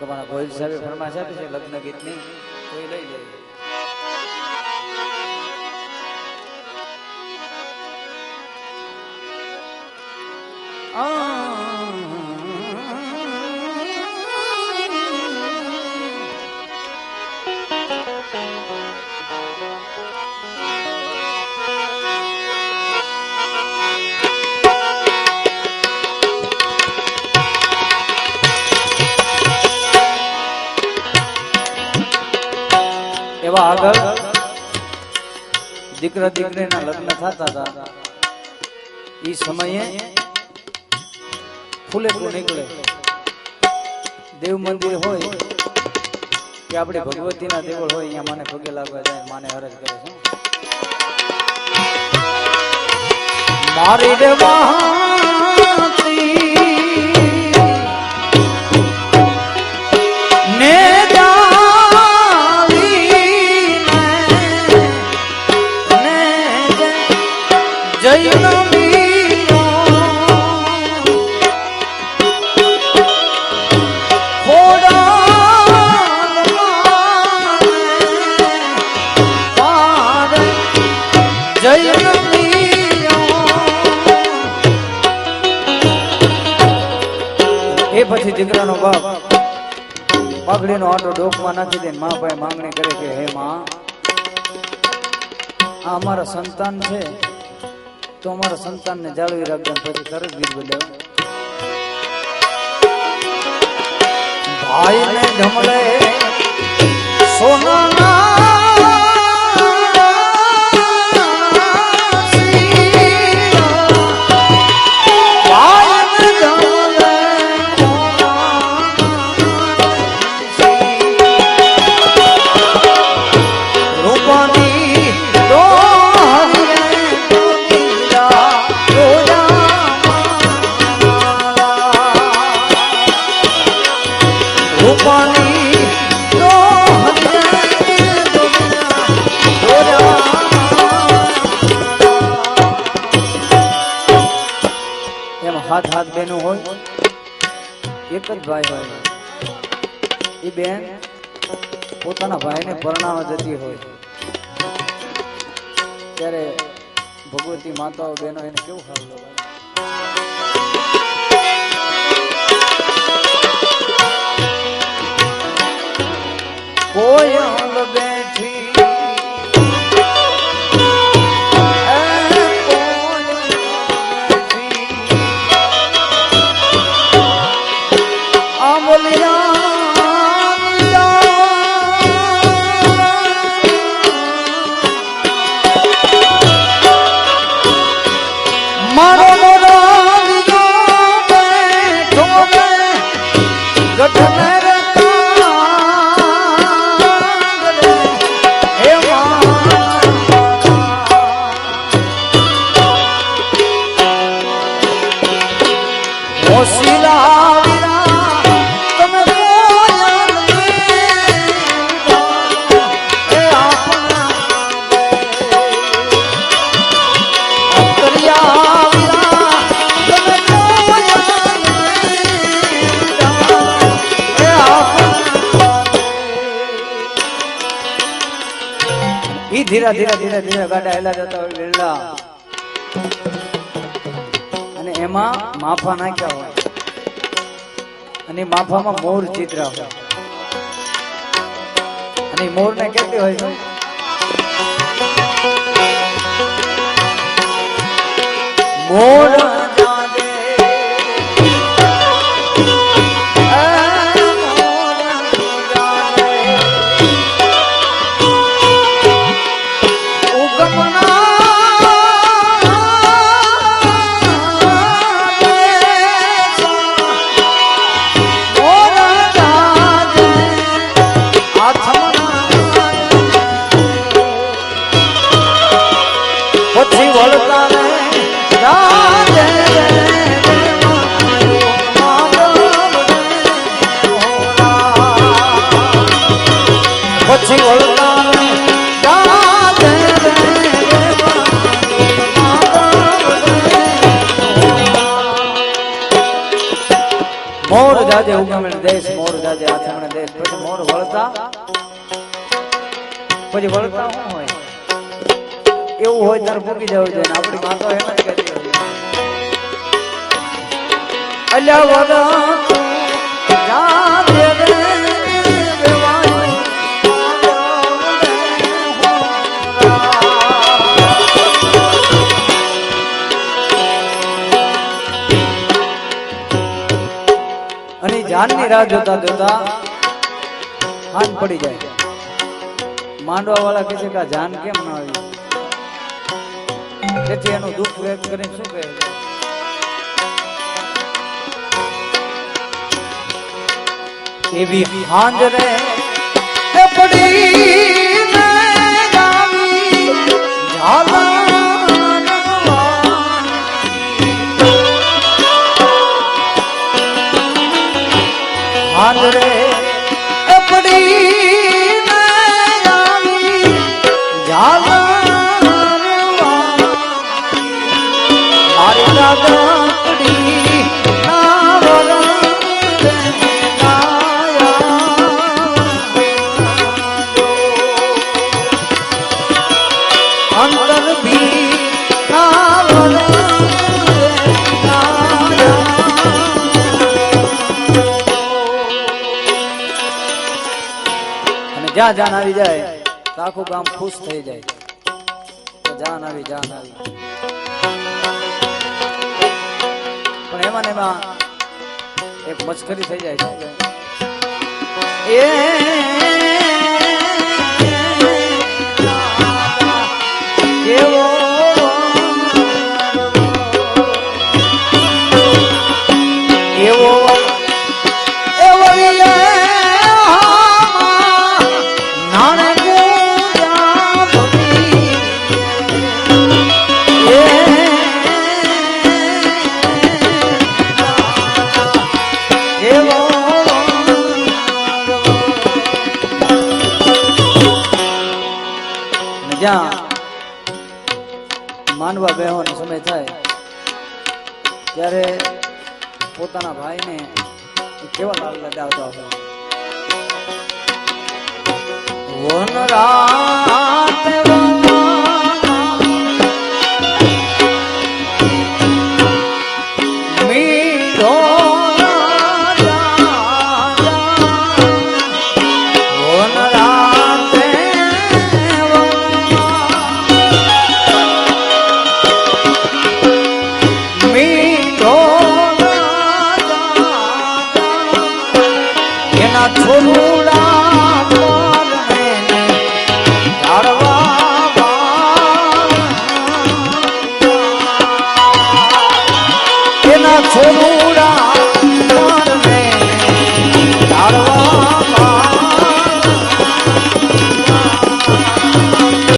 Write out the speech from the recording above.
તમારા ગોહિલ સાહેબે ફરમાશ આપી છે લગ્ન ગીતની, તો એ લઈ લે. એવા આગળ દીકરા દીકરીના લગ્ન થતા હતા એ સમયે ફૂલેકું નીકળે. દેવ મંદિર હોય કે આપણે ભગવતીના દેવળ હોય, અહીંયા માને પગે લાગવા જાય, માને હરજ કરે છે. મારી રે ને પછી દીકરાનો બાપ પાઘડીનો આટો ડોકમાં નાખી દે. મા ભાઈ માંગણી કરે કે હે માં, આ અમારા સંતાન છે તો અમારા સંતાનને જાળવી રાખજો. પછી તરત ગીત બોલ્યો, ભાઈને જમલે સોના હાથ હાથ બેનો હોય, એક જ ભાઈ હોય. એ બેન પોતાના ભાઈને પરણાવવા જતી હોય ત્યારે ભગવતી માતાઓ બેનો એને કેવું સારું લાગે. કોયલ બેઠી ધીરા ધીરા ધીરા ધીરા ગાડા હેલા જતા હોય વેરડા, અને એમાં માફા નાખ્યા હોય અને માફામાં મોર ચિત્રા હોય. અને મોર ને કેટલી હોય છે મોર પછી વળતા ને રાજ મોર જાજે ઉગમણે દેશ મોર જાજે આથમણે દેશ પછી મોર વળતા શું હોય એવું હોય તાર મૂકી જવું જોઈએ ને આપણી માતો એમ જ કહેતી હોય અલ્યા વડા જાજે રે જાનની રાહ જોતા જોતા હાથ પડી જાય માંડવા વાળા કહે છે કે જાન કેમ ના આવી તેથી એનું દુઃખ વ્યક્ત કરીને શું કહે એવી હાંજ રે પડી રે પડી મારી દાદડી અંતર ભી જ્યાં જાન આવી જાય તો આખું ગામ ખુશ થઈ જાય જાન આવી પણ એમાં ને એમાં એક મસ્કરી થઈ જાય છે એવો જ્યાં માનવા બેહવાનો સમય થાય ત્યારે પોતાના ભાઈને કેવા લાલ લડાવતા હોય વન રાત મીઠો છોડુડા